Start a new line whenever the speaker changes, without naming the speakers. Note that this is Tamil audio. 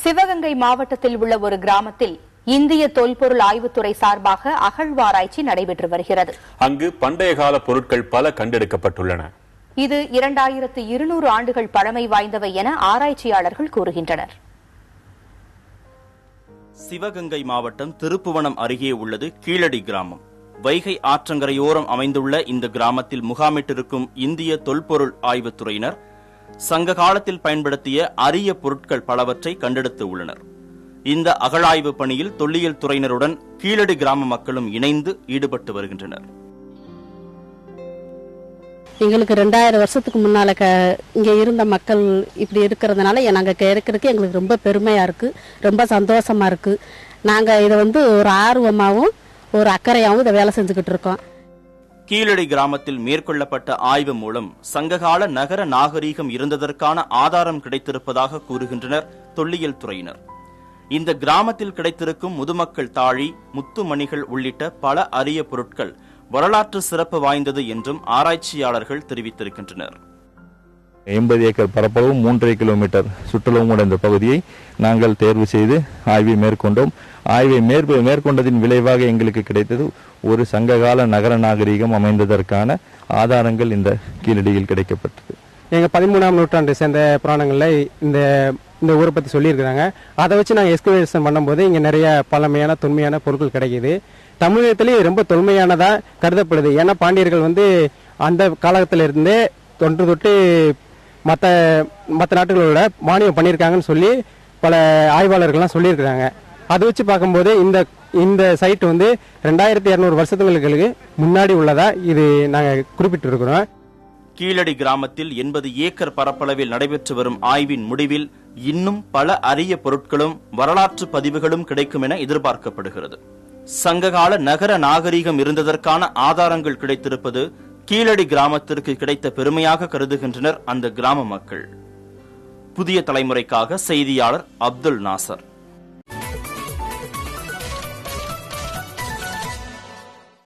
சிவகங்கை மாவட்டத்தில் உள்ள ஒரு கிராமத்தில் இந்திய தொல்பொருள் ஆய்வுத்துறை சார்பாக அகழ்வாராய்ச்சி நடைபெற்று வருகிறது.
அங்கு பண்டைய கால பொருட்கள் பல கண்டெடுக்கப்பட்டுள்ளன.
இது 2200 ஆண்டுகள் பழமை வாய்ந்தவை என ஆராய்ச்சியாளர்கள் கூறுகின்றனர்.
சிவகங்கை மாவட்டம் திருப்புவனம் அருகே உள்ளது கீழடி கிராமம். வைகை ஆற்றங்கரையோரம் அமைந்துள்ள இந்த கிராமத்தில் முகாமிட்டிருக்கும் இந்திய தொல்பொருள் ஆய்வுத்துறையினர் சங்க காலத்தில் பயன்படுத்திய அரிய பொருட்கள் பலவற்றை கண்டெடுத்து உள்ளனர். இந்த அகழாய்வு பணியில் தொல்லியல் துறையினருடன் கீழடி கிராம மக்களும் இணைந்து ஈடுபட்டு வருகின்றனர்.
எங்களுக்கு 2000 வருஷத்துக்கு முன்னால இங்க இருந்த மக்கள் இப்படி இருக்கிறதுனால நாங்க இருக்கிறதுக்கு எங்களுக்கு ரொம்ப பெருமையா இருக்கு, ரொம்ப சந்தோஷமா இருக்கு. நாங்க இதை ஒரு ஆர்வமாவும் ஒரு அக்கறையாவும் இதை வேலை செஞ்சுக்கிட்டு இருக்கோம்.
கீழடி கிராமத்தில் மேற்கொள்ளப்பட்ட ஆய்வு மூலம் சங்ககால நகர நாகரீகம் இருந்ததற்கான ஆதாரம் கிடைத்திருப்பதாக கூறுகின்றனர் தொல்லியல் துறையினர். இந்த கிராமத்தில் கிடைத்திருக்கும் முதுமக்கள் தாழி, முத்துமணிகள் உள்ளிட்ட பல அரிய பொருட்கள் வரலாற்று சிறப்பு வாய்ந்தது என்றும் ஆராய்ச்சியாளர்கள் தெரிவித்திருக்கின்றனர்.
80 ஏக்கர் பரப்பளவு 3.5 கிலோமீட்டர் சுற்றளவும் உள்ள இந்த பகுதியை நாங்கள் தேர்வு செய்து ஆய்வை மேற்கொண்டோம். ஆய்வை மேற்கொண்டதின் விளைவாக எங்களுக்கு கிடைத்தது ஒரு சங்ககால நகர நாகரீகம் அமைந்ததற்கான ஆதாரங்கள் இந்த கீழடியில் கிடைக்கப்பட்டது.
எங்க 13ஆம் நூற்றாண்டை சேர்ந்த புராணங்களில் இந்த ஊரை பற்றி சொல்லியிருக்கிறாங்க. அதை வச்சு நாங்கள் எக்ஸ்கவேஷன் பண்ணும்போது இங்கே நிறைய பழமையான தொன்மையான பொருட்கள் கிடைக்கிது. தமிழகத்திலேயே ரொம்ப தொன்மையானதா கருதப்படுது. ஏன்னா பாண்டியர்கள் அந்த காலகட்டத்திலிருந்தே தொன்று தொட்டு மற்ற நாடுகளோட மானியம் பண்ணியிருக்காங்கன்னு சொல்லி பல ஆய்வாளர்கள்லாம் சொல்லியிருக்கிறாங்க. அதை வச்சு பார்க்கும்போது இந்த சைட் 2200 வருஷங்களுக்கு முன்னாடி உள்ளதா இது நாங்கள் குறிப்பிட்டு இருக்கிறோம்.
கீழடி கிராமத்தில் 80 ஏக்கர் பரப்பளவில் நடைபெற்று வரும் ஆய்வின் முடிவில் இன்னும் பல அரிய பொருட்களும் வரலாற்று பதிவுகளும் கிடைக்கும் என எதிர்பார்க்கப்படுகிறது. சங்ககால நகர நாகரீகம் இருந்ததற்கான ஆதாரங்கள் கிடைத்திருப்பது கீழடி கிராமத்திற்கு கிடைத்த பெருமையாக கருதுகின்றனர் அந்த கிராம மக்கள். புதிய தலைமுறைக்காக செய்தியாளர் அப்துல் நாசர்.